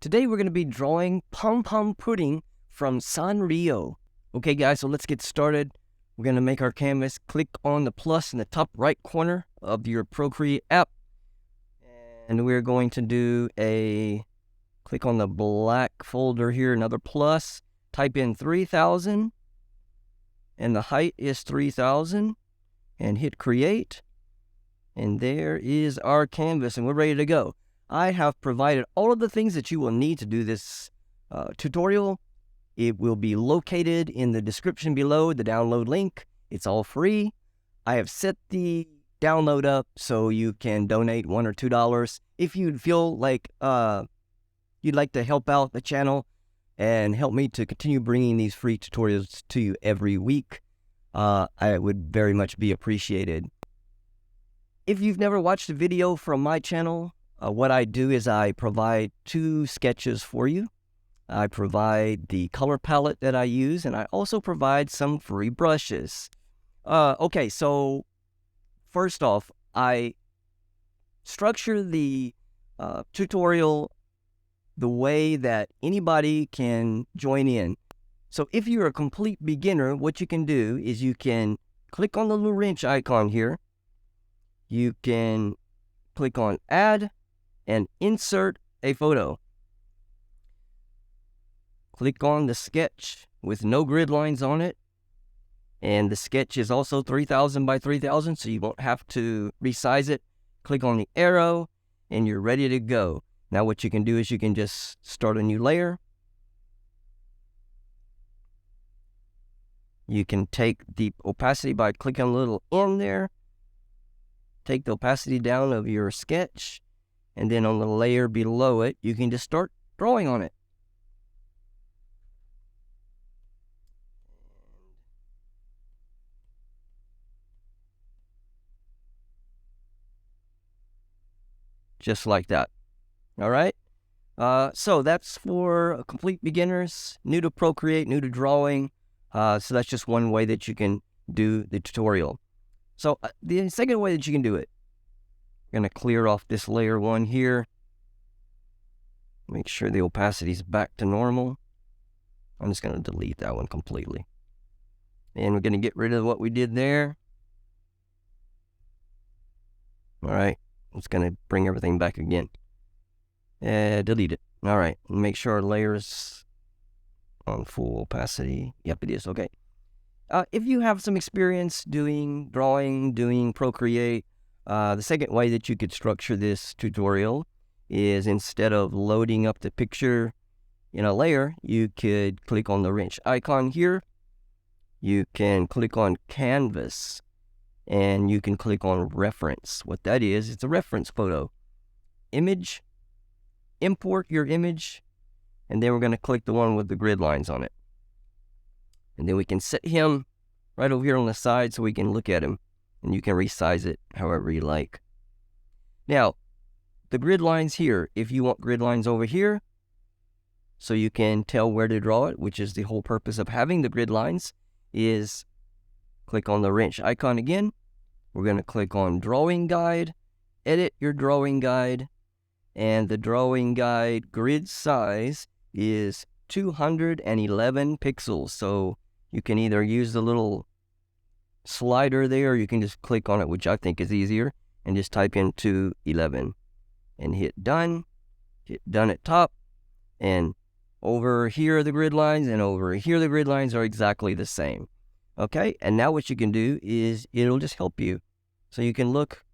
Today we're going to be drawing Pompompurin from Sanrio. Okay guys, so let's get started. We're going to make our canvas. Click on the plus in the top right corner of your Procreate app. And we're going to do click on the black folder here, another plus. Type in 3000 and the height is 3000 and hit create. And there is our canvas and we're ready to go. I have provided all of the things that you will need to do this tutorial. It will be located in the description below, the download link. It's all free. I have set the download up so you can donate $1 or $2. If you feel like you'd like to help out the channel and help me to continue bringing these free tutorials to you every week, I would very much be appreciated. If you've never watched a video from my channel, what I do is I provide 2 sketches for you. I provide the color palette that I use, and I also provide some free brushes. Okay, so first off, I structure the tutorial the way that anybody can join in. So if you're a complete beginner, what you can do is you can click on the little wrench icon here. You can click on Add and insert a photo. Click on the sketch with no grid lines on it. And the sketch is also 3000 by 3000, so you won't have to resize it. Click on the arrow and you're ready to go. Now what you can do is you can just start a new layer. You can take the opacity by clicking a little in there. Take the opacity down of your sketch. And then on the layer below it, you can just start drawing on it. Just like that. All right. So that's for complete beginners, new to Procreate, new to drawing. So that's just one way that you can do the tutorial. So the second way that you can do it, I'm going to clear off this layer 1 here. Make sure the opacity is back to normal. I'm just going to delete that one completely. And we're going to get rid of what we did there. All right. It's going to bring everything back again. Delete it. All right. Make sure our layer is on full opacity. Yep, it is. Okay. If you have some experience doing drawing, doing Procreate, the second way that you could structure this tutorial is instead of loading up the picture in a layer, you could click on the wrench icon here. You can click on Canvas and you can click on Reference. What that is, it's a reference photo. Image, import your image, and then we're going to click the one with the grid lines on it. And then we can set him right over here on the side so we can look at him. And you can resize it however you like. Now, the grid lines here, if you want grid lines over here, so you can tell where to draw it, which is the whole purpose of having the grid lines, is click on the wrench icon again. We're going to click on Drawing Guide, edit your drawing guide, and the drawing guide grid size is 211 pixels. So you can either use the little slider there, or you can just click on it, which I think is easier, and just type in 211 and hit done. Hit done at top, and over here are the grid lines, and over here the grid lines are exactly the same. Okay, and now what you can do is it'll just help you. So you can look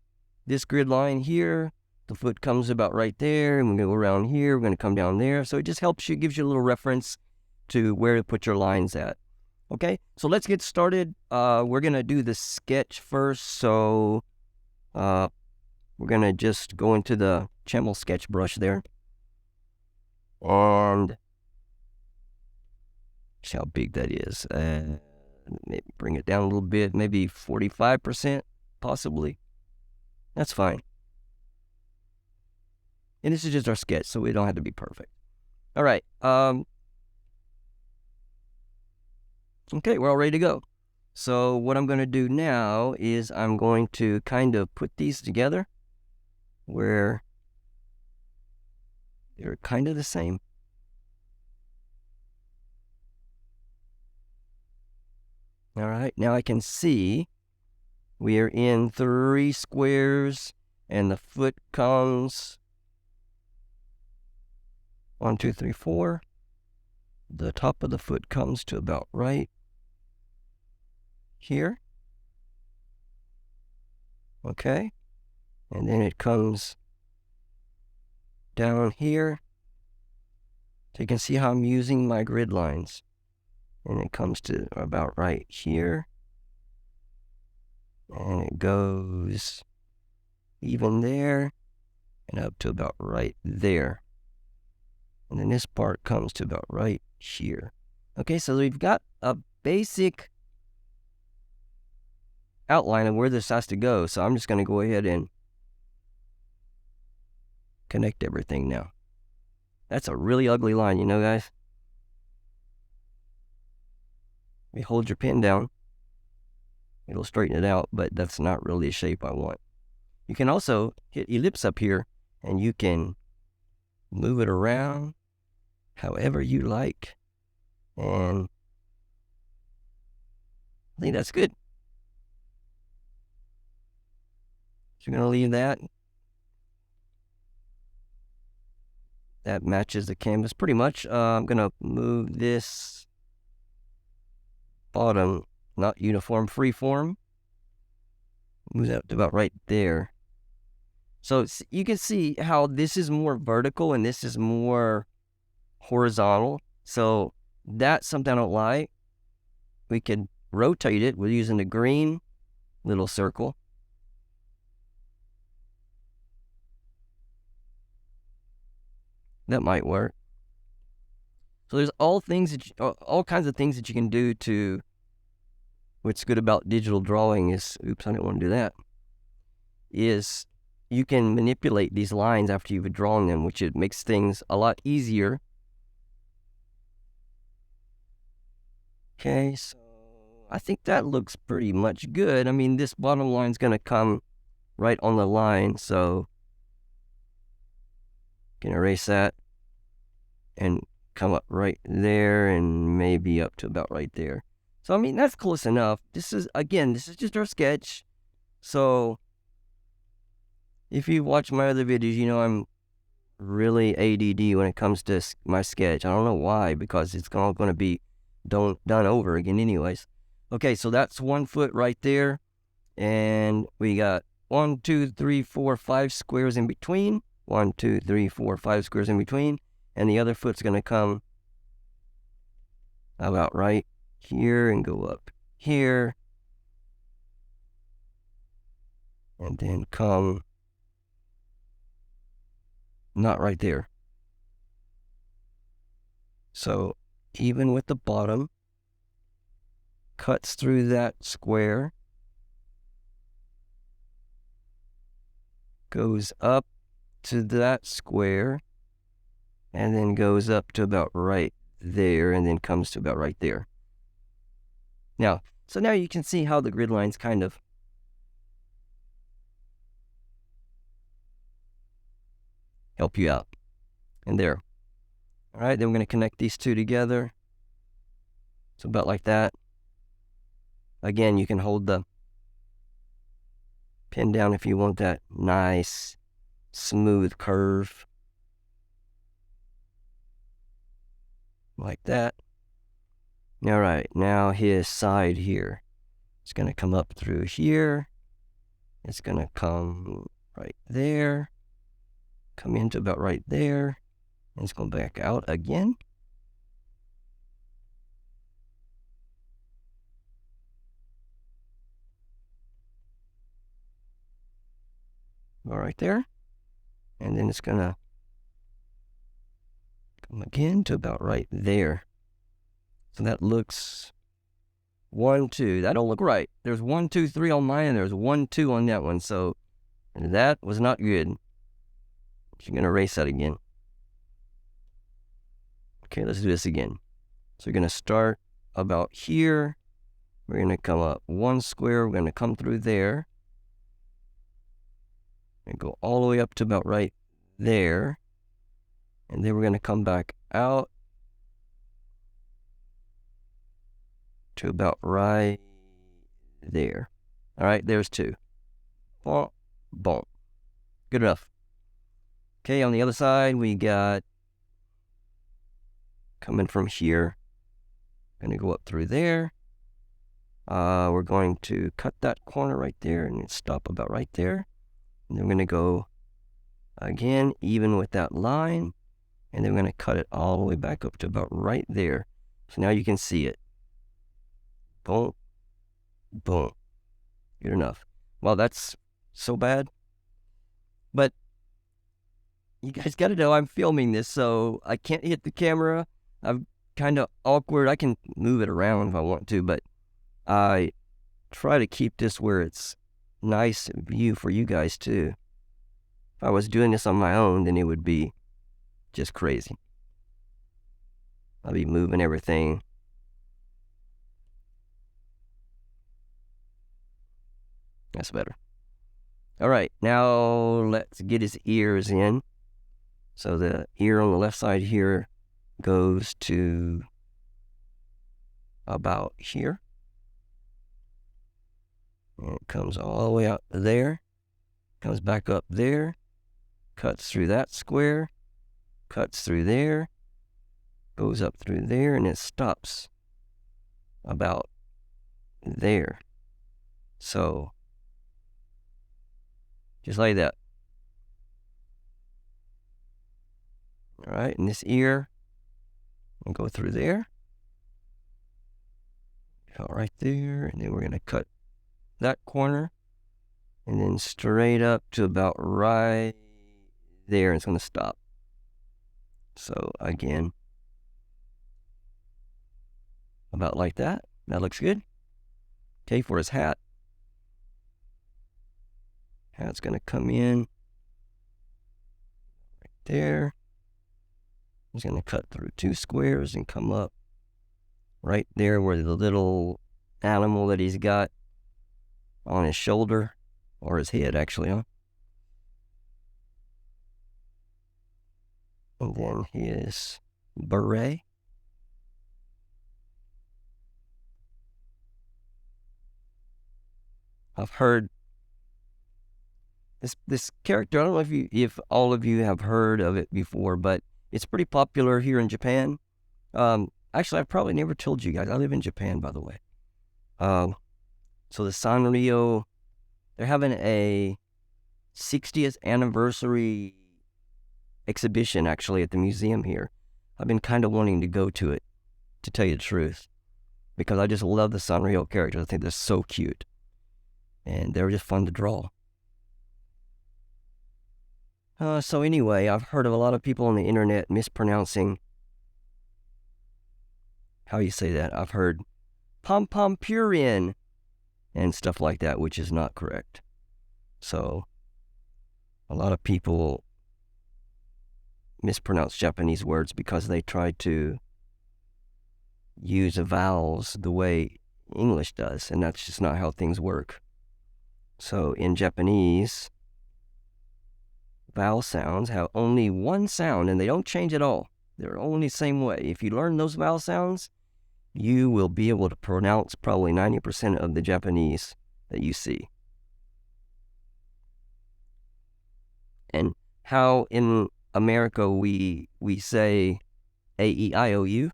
this grid line here, the foot comes about right there, and we're going to go around here, we're going to come down there. So it just helps you, gives you a little reference to where to put your lines at. Okay, so let's get started. We're going to do the sketch first. So we're going to just go into the Channel sketch brush there. And see how big that is. Maybe bring it down a little bit, maybe 45% possibly. That's fine. And this is just our sketch, so we don't have to be perfect. All right. Okay, we're all ready to go. So what I'm going to do now is I'm going to kind of put these together where They're kind of the same. All right, now I can see we are in 3 squares, and the foot comes 1, 2, 3, 4. The top of the foot comes to about right here. Okay, and then it comes down here. So you can see how I'm using my grid lines. And it comes to about right here. And it goes even there and up to about right there. And then this part comes to about right here. Okay, so we've got a basic outline of where this has to go. So I'm just going to go ahead and connect everything now. That's a really ugly line, you know, guys. You hold your pen down, it'll straighten it out, but that's not really the shape I want. You can also hit ellipse up here, and you can move it around however you like. And I think that's good. So you're going to leave that. That matches the canvas pretty much. I'm going to move this bottom, not uniform, freeform. Move that to about right there. So you can see how this is more vertical and this is more horizontal. So that's something I don't like. We could rotate it. We're using the green little circle. That might work. So there's all kinds of things that you can do to. What's good about digital drawing is, oops, I didn't want to do that, is you can manipulate these lines after you've drawn them, which it makes things a lot easier. Okay, so I think that looks pretty much good. I mean, this bottom line's going to come right on the line, so you can erase that and come up right there and maybe up to about right there. So, I mean, that's close enough. This is just our sketch. So, if you watch my other videos, you know I'm really ADD when it comes to my sketch. I don't know why, because it's all going to be done over again anyways. Okay, so that's 1 foot right there. And we got 1, 2, 3, 4, 5 squares in between. 1, 2, 3, 4, 5 squares in between. And the other foot's going to come about right here and go up here. And then come not right there. So even with the bottom, cuts through that square, goes up to that square, and then goes up to about right there, and then comes to about right there. Now, so now you can see how the grid lines kind of help you out. And there. All right, then we're going to connect these two together. So about like that. Again, you can hold the pen down if you want that nice, smooth curve. Like that. All right, now his side here. It's going to come up through here. It's going to come right there. Come into about right there. And it's going back out again. Go right there. And then it's going to come again to about right there. So that looks 1, 2. That don't look right. There's 1, 2, 3 on mine, and there's 1, 2 on that one. So that was not good. So you're going to erase that again. Okay, let's do this again. So you're going to start about here. We're going to come up 1 square. We're going to come through there. And go all the way up to about right there. And then we're going to come back out to about right there. All right, there's 2. Boom, boom. Good enough. Okay, on the other side, we got coming from here. Going to go up through there. We're going to cut that corner right there and stop about right there. And then we're going to go again, even with that line. And then we're going to cut it all the way back up to about right there. So now you can see it. Boom, boom. Good enough. Well, that's so bad. But you guys got to know I'm filming this, so I can't hit the camera. I'm kind of awkward. I can move it around if I want to, but I try to keep this where it's nice view for you guys too. If I was doing this on my own, then it would be just crazy. I'll be moving everything. That's better. All right, now let's get his ears in. So the ear on the left side here goes to about here. And it comes all the way out to there. Comes back up there. Cuts through that square. Cuts through there. Goes up through there, and it stops about there. So just like that. All right, and this ear will go through there. Go right there, and then we're going to cut that corner, and then straight up to about right there, and it's going to stop. So again, about like that. That looks good. Okay, for his hat. Hat's going to come in right there. He's going to cut through 2 squares and come up right there where the little animal that he's got on his shoulder, or his head actually, huh? And then his beret. I've heard this character. I don't know if all of you have heard of it before, but it's pretty popular here in Japan. Actually, I've probably never told you guys. I live in Japan, by the way. So the Sanrio, they're having a 60th anniversary exhibition actually at the museum here. I've been kind of wanting to go to it, to tell you the truth, because I just love the Sanrio characters. I think they're so cute, and they're just fun to draw. So anyway, I've heard of a lot of people on the internet mispronouncing how you say that. I've heard Pompompurin and stuff like that, which is not correct. So a lot of people mispronounce Japanese words because they try to use vowels the way English does, and that's just not how things work. So in Japanese, vowel sounds have only one sound, and they don't change at all. They're only the same way. If you learn those vowel sounds, you will be able to pronounce probably 90% of the Japanese that you see. And how in America we say A-E-I-O-U,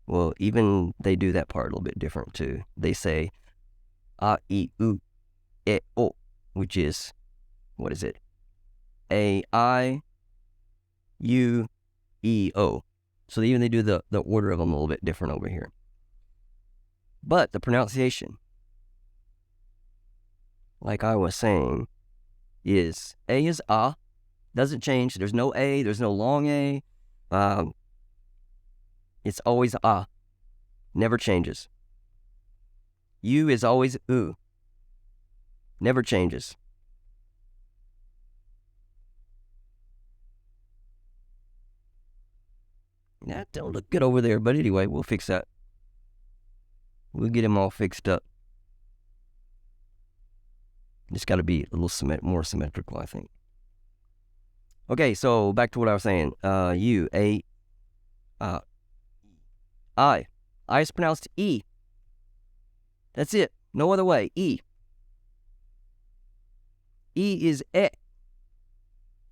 well, even they do that part a little bit different too. They say A-I-U-E-O, which is, what is it? A-I-U-E-O. So even they do the order of them a little bit different over here. But the pronunciation, like I was saying, is A is ah, doesn't change. There's no A, there's no long A. It's always ah, never changes. U is always u, never changes. That don't look good over there, but anyway, we'll fix that. We'll get him all fixed up. Just got to be a little more symmetrical, I think. Okay, so back to what I was saying. I. I is pronounced E. That's it. No other way. E. E is E.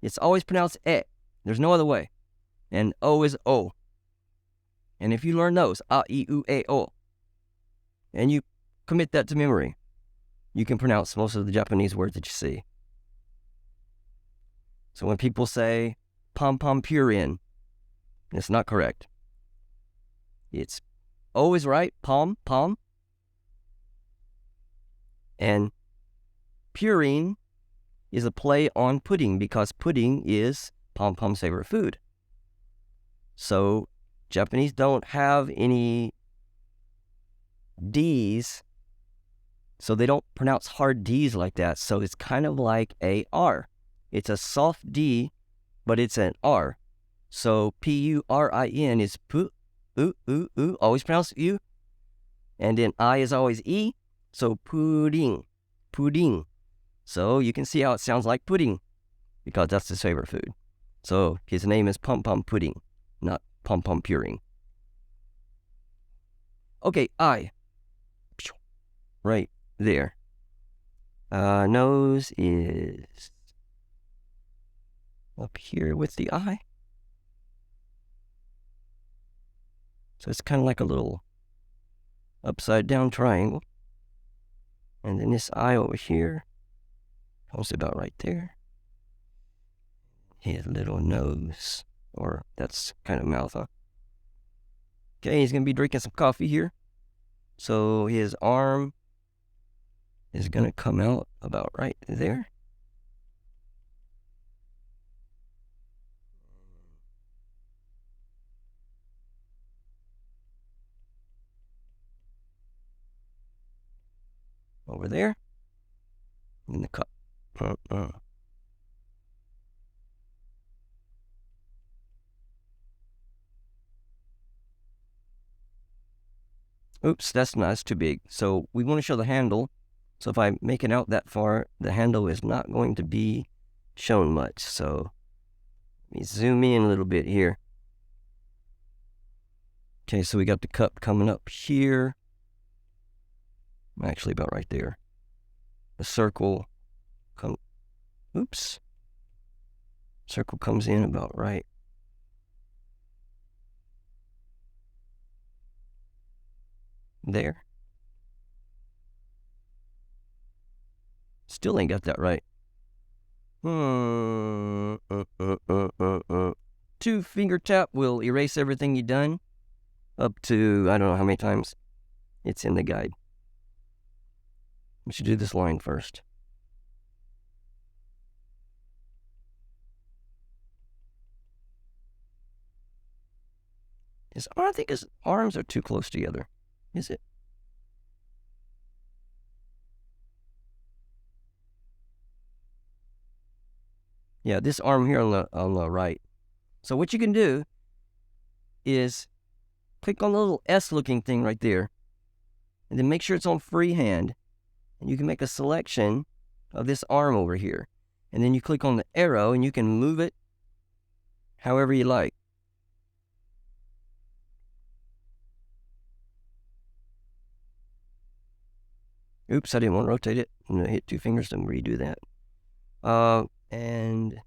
It's always pronounced E. There's no other way. And O is O. And if you learn those, A, I, U, E, O, and you commit that to memory, you can pronounce most of the Japanese words that you see. So when people say Pompompurin, it's not correct. It's O is right, palm. And purine is a play on pudding because pudding is Pompom's favorite food. So Japanese don't have any D's, so they don't pronounce hard D's like that. So it's kind of like a R. It's a soft D, but it's an R. So Purin is pu, always pronounced U. And then I is always E, so pudding. So you can see how it sounds like pudding, because that's his favorite food. So his name is Pompompurin, not Pompompurin. Okay, I. Right there. Nose is up here with the eye. So it's kind of like a little upside down triangle. And then this eye over here comes about right there. His little nose, or that's kind of mouth, huh? Okay, he's going to be drinking some coffee here. So his arm is going to come out about right there. Over there. In the cup. Oops, that's too big. So we want to show the handle. So if I make it out that far, the handle is not going to be shown much. So let me zoom in a little bit here. Okay, so we got the cup coming up here. Actually about right there. The circle circle comes in about right there. Still ain't got that right. 2-finger tap will erase everything you've done up to, I don't know how many times. It's in the guide. We should do this line first. I think his arms are too close together. Is it? Yeah, this arm here on the right. So what you can do is click on the little S-looking thing right there, and then make sure it's on freehand, and you can make a selection of this arm over here, and then you click on the arrow, and you can move it however you like. Oops, I didn't want to rotate it. I'm going to hit 2 fingers to redo that. And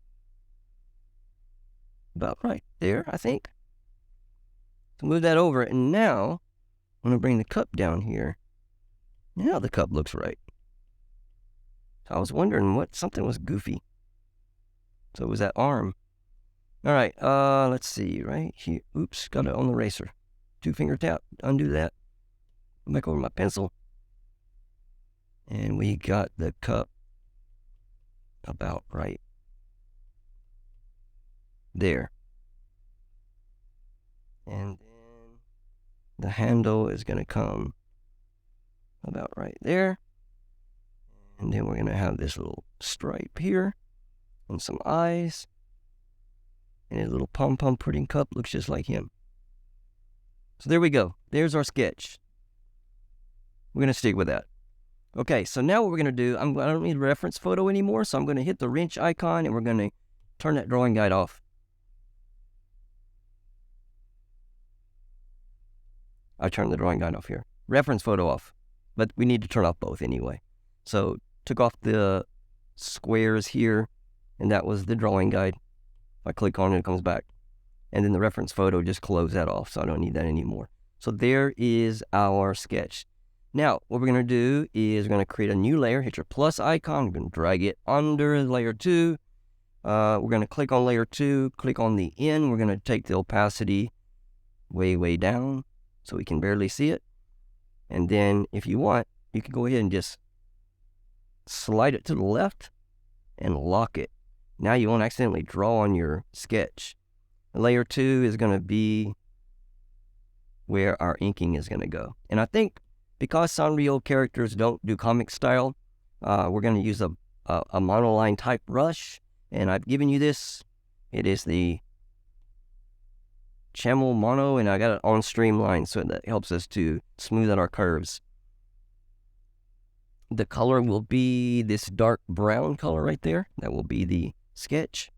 about right there, I think. So move that over, and now I'm going to bring the cup down here. Now the cup looks right. So I was wondering something was goofy. So it was that arm. All right, let's see, right here. Oops, got it on the eraser. 2-finger tap, undo that. Back over my pencil. And we got the cup about right there. And then the handle is going to come about right there. And then we're going to have this little stripe here and some eyes. And his little pom-pom-pudding cup looks just like him. So there we go. There's our sketch. We're going to stick with that. Okay, so now what we're going to do, I don't need a reference photo anymore, so I'm going to hit the wrench icon, and we're going to turn that drawing guide off. I turned the drawing guide off here. Reference photo off. But we need to turn off both anyway. So took off the squares here, and that was the drawing guide. If I click on it, it comes back. And then the reference photo, just close that off, so I don't need that anymore. So there is our sketch. Now, what we're going to do is we're going to create a new layer, hit your plus icon, we're going to drag it under layer 2. We're going to click on layer 2, click on the N, we're going to take the opacity way down so we can barely see it. And then if you want, you can go ahead and just slide it to the left and lock it. Now you won't accidentally draw on your sketch. Layer 2 is going to be where our inking is going to go. And I think because Sanrio characters don't do comic style, we're going to use a monoline type brush. And I've given you this. It is the Chamel Mono, and I got it on streamline, so that helps us to smooth out our curves. The color will be this dark brown color right there. That will be the sketch.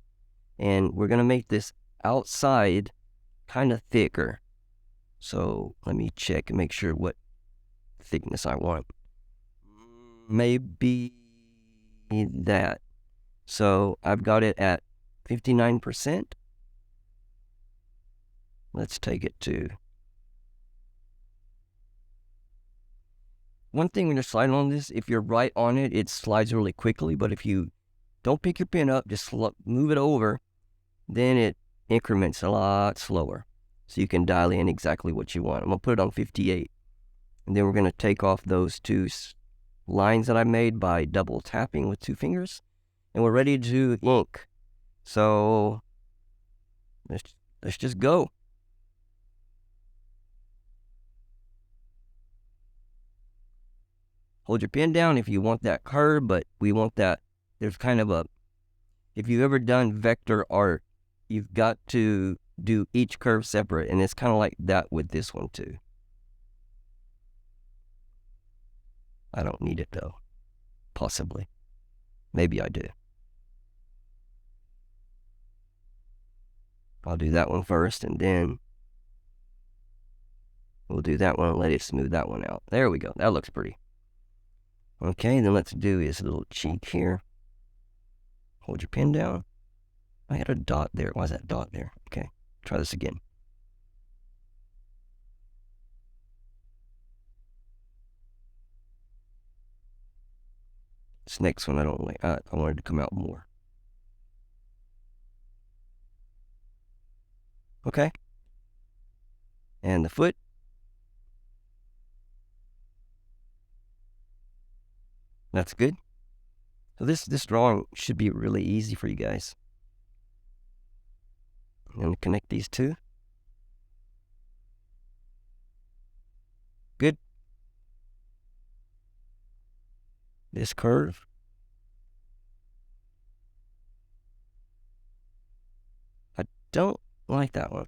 And we're going to make this outside kind of thicker. So let me check and make sure what thickness I want. Maybe that. So I've got it at 59%. Let's take it to. One thing when you're sliding on this, if you're right on it, it slides really quickly. But if you don't pick your pen up, just move it over, then it increments a lot slower. So you can dial in exactly what you want. I'm going to put it on 58. And then we're going to take off those two lines that I made by double tapping with 2 fingers. And we're ready to ink. So let's just go. Hold your pen down if you want that curve, but we want that. There's kind of a, if you've ever done vector art, you've got to do each curve separate, and it's kind of like that with this one too. I don't need it though. Possibly. Maybe I do. I'll do that one first, and then we'll do that one and let it smooth that one out. There we go. That looks pretty. Okay, then let's do this little cheek here. Hold your pen down. I had a dot there. Why is that dot there? Okay, try this again. This next one I don't like. I wanted to come out more. Okay. And the foot. That's good. So this drawing should be really easy for you guys. I'm going to connect these two. Good. This curve. I don't like that one.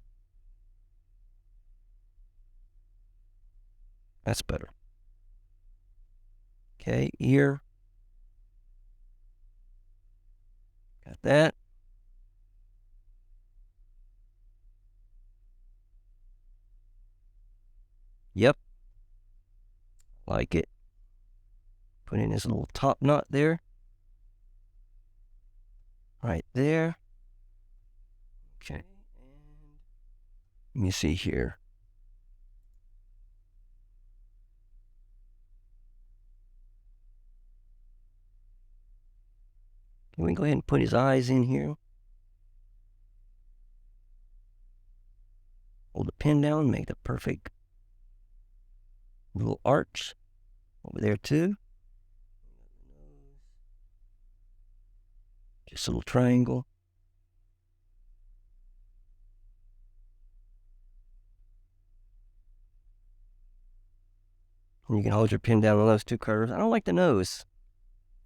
That's better. Okay, ear. Got that. Yep. Like it. Put in this little top knot there. Right there. Okay. And let me see here. Can we go ahead and put his eyes in here? Hold the pen down, make the perfect little arch over there too. Just a little triangle. And you can hold your pen down on those two curves. I don't like the nose.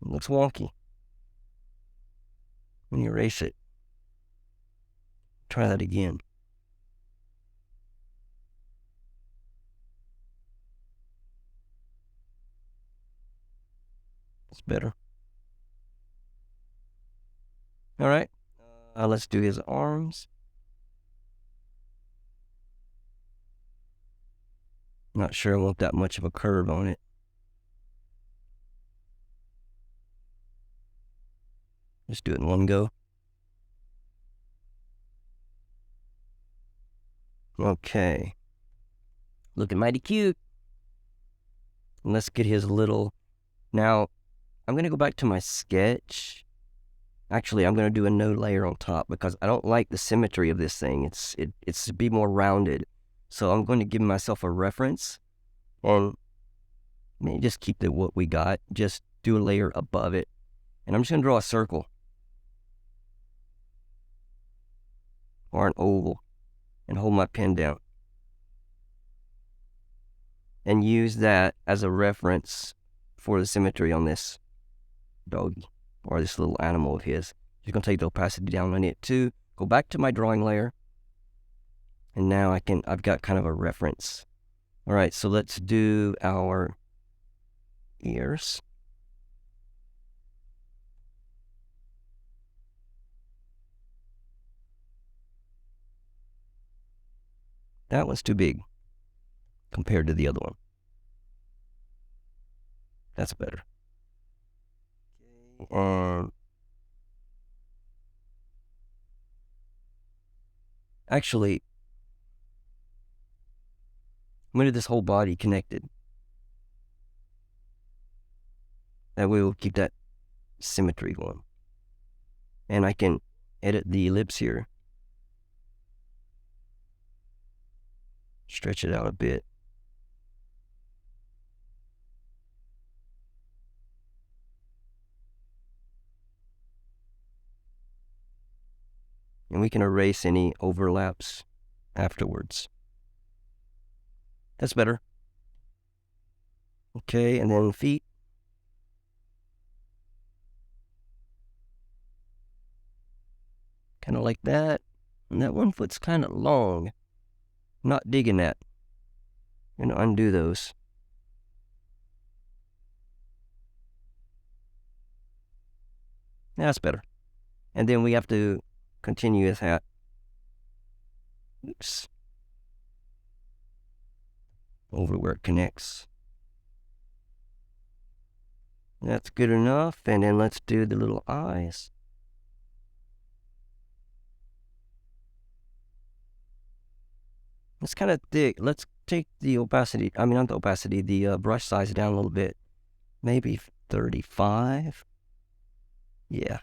It looks wonky. When you erase it. Try that again. It's better. All right. Let's do his arms. Not sure I want that much of a curve on it. Just do it in one go. Okay. Looking mighty cute. Let's get his little... Now, I'm going to go back to my sketch. Actually, I'm going to do a no layer on top because I don't like the symmetry of this thing. It's to be more rounded. So I'm going to give myself a reference and maybe just keep what we got. Just do a layer above it. And I'm just going to draw a circle or an oval and hold my pen down. And use that as a reference for the symmetry on this doggy or this little animal of his. Just going to take the opacity down on it too. Go back to my drawing layer. And now I've got kind of a reference. All right, so let's do our ears. That one's too big compared to the other one. That's better. Actually, I'm going to do this whole body connected. That way we'll keep that symmetry going. And I can edit the ellipse here. Stretch it out a bit. And we can erase any overlaps afterwards. That's better. Okay, and then feet. Kind of like that. And that one foot's kind of long. Not digging that. I'm going to undo those. That's better. And then we have to continue his hat. Oops. Over where it connects. That's good enough. And then let's do the little eyes. It's kind of thick. Let's take the opacity, not the opacity, the brush size down a little bit. Maybe 35. Yeah.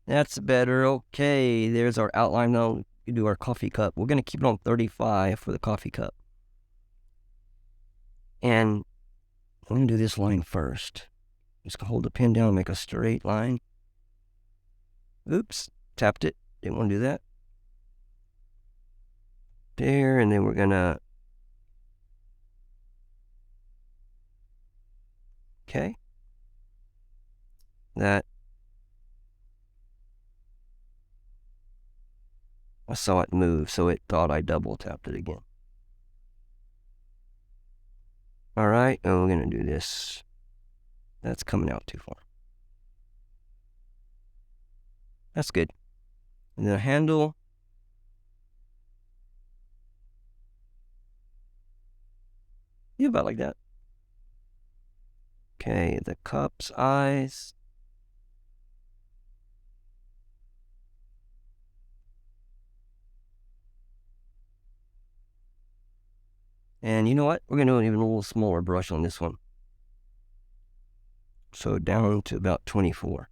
That's better. Okay, there's our outline. Now we do our coffee cup. We're going to keep it on 35 for the coffee cup. And I'm going to do this line first. Just going to hold the pen down and make a straight line. Oops, tapped it. Didn't want to do that. There, and then we're going to... Okay. That... I saw it move, so it thought I double tapped it again. All right, and we're going to do this. That's coming out too far. That's good. And then a handle. Yeah, about like that. Okay, the cup's eyes. And you know what? We're going to do even a little smaller brush on this one. So down to about 24.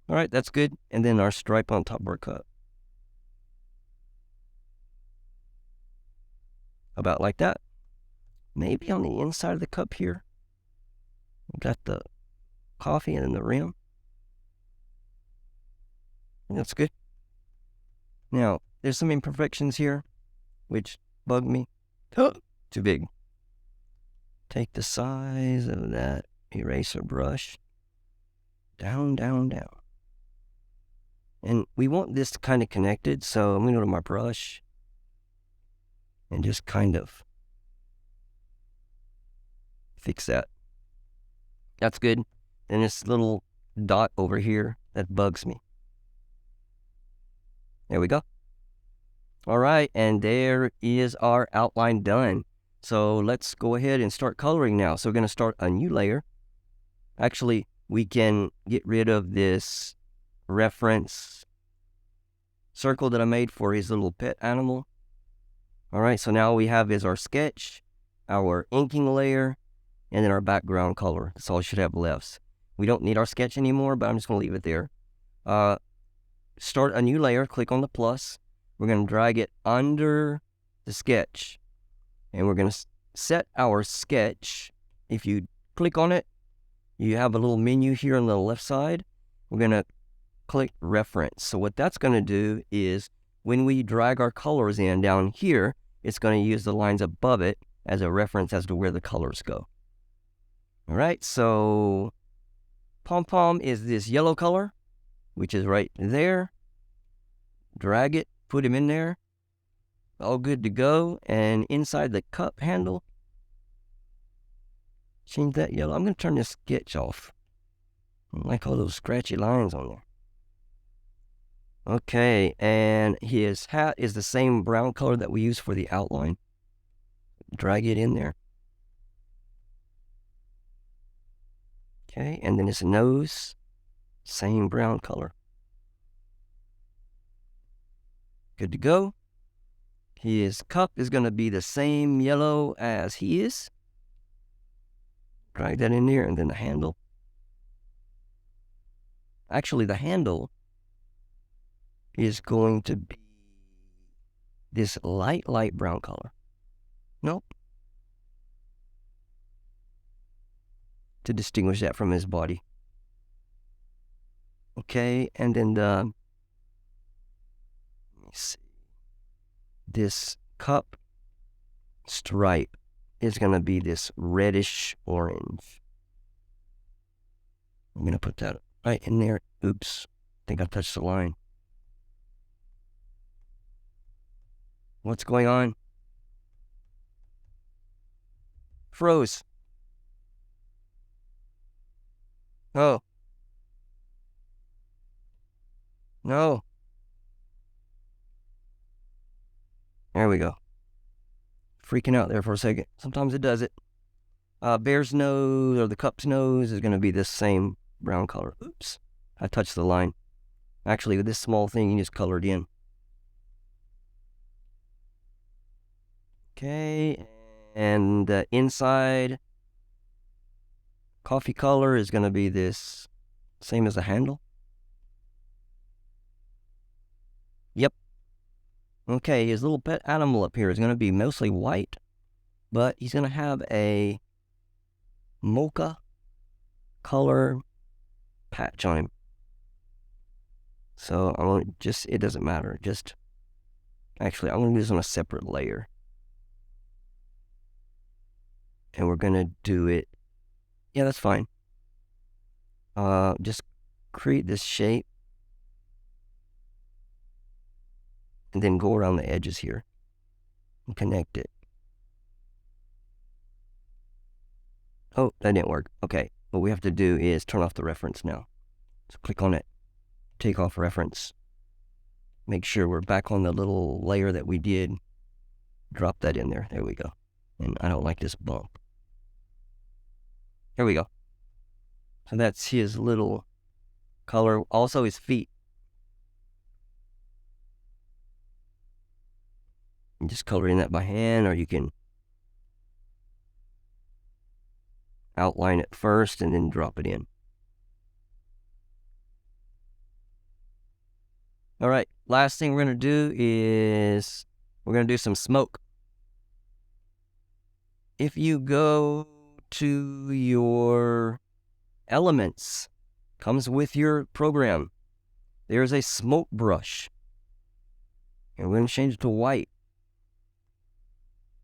All right, that's good. And then our stripe on top of our cup. About like that. Maybe on the inside of the cup here. We got the coffee and then the rim. That's good. Now, there's some imperfections here, which bug me. Oh, too big. Take the size of that eraser brush. Down, down, down. And we want this kind of connected, so I'm going to go to my brush. and just kind of fix that. That's good. And this little dot over here, that bugs me. There we go. All right, and there is our outline done. So let's go ahead and start coloring now. So we're going to start a new layer. Actually, we can get rid of this reference circle that I made for his little pet animal. All right, so now we have is our sketch, our inking layer, and then our background color. That's all we should have left. We don't need our sketch anymore, but I'm just going to leave it there. Start a new layer, click on the plus. We're going to drag it under the sketch, and we're going to set our sketch. If you click on it, you have a little menu here on the left side. We're going to click reference. So what that's going to do is when we drag our colors in down here, it's going to use the lines above it as a reference as to where the colors go. All right, so Pom-Pom is this yellow color, which is right there. Drag it, put him in there. All good to go. And inside the cup handle, change that yellow. I'm going to turn this sketch off. I don't like all those scratchy lines on there. Okay, and his hat is the same brown color that we use for the outline. Drag it in there. Okay, and then his nose, same brown color. Good to go. His cup is going to be the same yellow as he is. Drag that in there, and then the handle. Actually, the handle is going to be this light brown color. Nope. To distinguish that from his body. Okay, and then let me see. This cup stripe is going to be this reddish orange. I'm going to put that right in there. Oops, I think I touched the line. What's going on? Froze. Oh. No. There we go. Freaking out there for a second. Sometimes it does it. Bear's nose, or the cup's nose, is going to be this same brown color. Oops. I touched the line. Actually, with this small thing, you just color it in. Okay. And the inside coffee color is going to be this same as the handle. Yep. Okay, his little pet animal up here is going to be mostly white, but he's going to have a mocha color patch on him. So I'm going to just, it doesn't matter. Just, actually, I'm going to do this on a separate layer. And we're going to do it. Yeah, that's fine. Just create this shape. And then go around the edges here and connect it. Oh, that didn't work. Okay, what we have to do is turn off the reference now. So click on it, take off reference. Make sure we're back on the little layer that we did. Drop that in there. There we go. And I don't like this bump. Here we go. So that's his little color. Also his feet. You just color in that by hand, or you can outline it first and then drop it in. All right, last thing we're going to do is we're going to do some smoke. If you go to your elements, comes with your program, there's a smoke brush. And we're going to change it to white.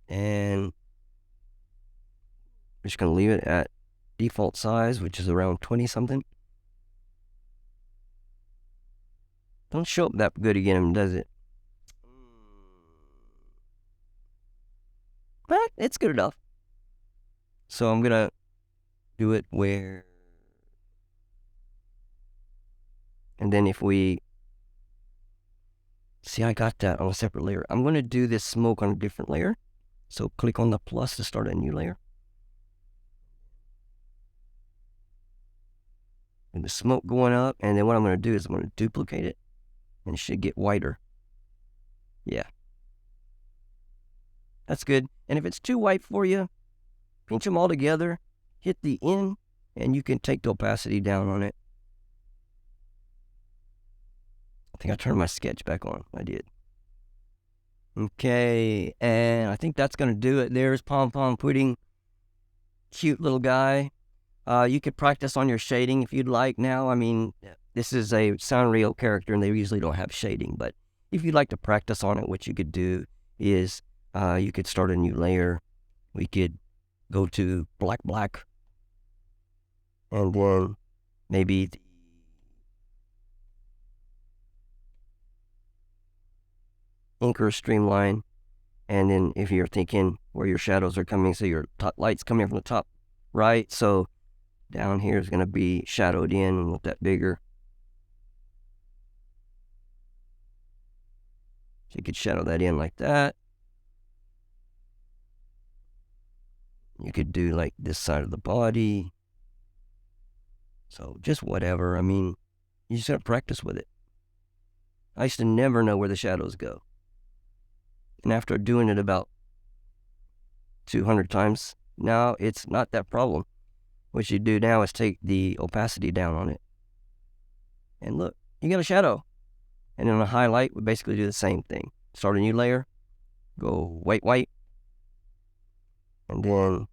And we're just going to leave it at default size, which is around 20 something. Don't show up that good again, does it? it's good enough. So I'm gonna do it where, and then if we see, I got that on a separate layer. I'm gonna do this smoke on a different layer. So click on the plus to start a new layer. And the smoke going up, and then what I'm gonna do is I'm gonna duplicate it, and it should get whiter. Yeah. That's good. And if it's too white for you, pinch them all together, hit the N, and you can take the opacity down on it. I think I turned my sketch back on. I did. Okay, and I think that's going to do it. There's Pompompurin. Cute little guy. You could practice on your shading if you'd like now. I mean, this is a Sanrio character, and they usually don't have shading. But if you'd like to practice on it, what you could do is you could start a new layer. We could go to black, and then maybe the Inker streamline, and then if you're thinking where your shadows are coming, so your top light's coming from the top right, so down here is going to be shadowed in with that bigger. So you could shadow that in like that. You could do like this side of the body. So just whatever. I mean, you just got to practice with it. I used to never know where the shadows go. And after doing it about 200 times, now it's not that problem. What you do now is take the opacity down on it. And look, you got a shadow. And then on a highlight, we basically do the same thing. Start a new layer, go white, and then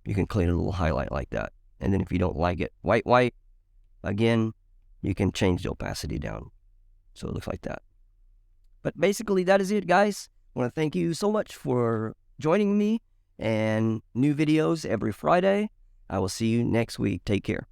you can create a little highlight like that. And then if you don't like it, white, again, you can change the opacity down. So it looks like that. But basically, that is it, guys. I want to thank you so much for joining me, and new videos every Friday. I will see you next week. Take care.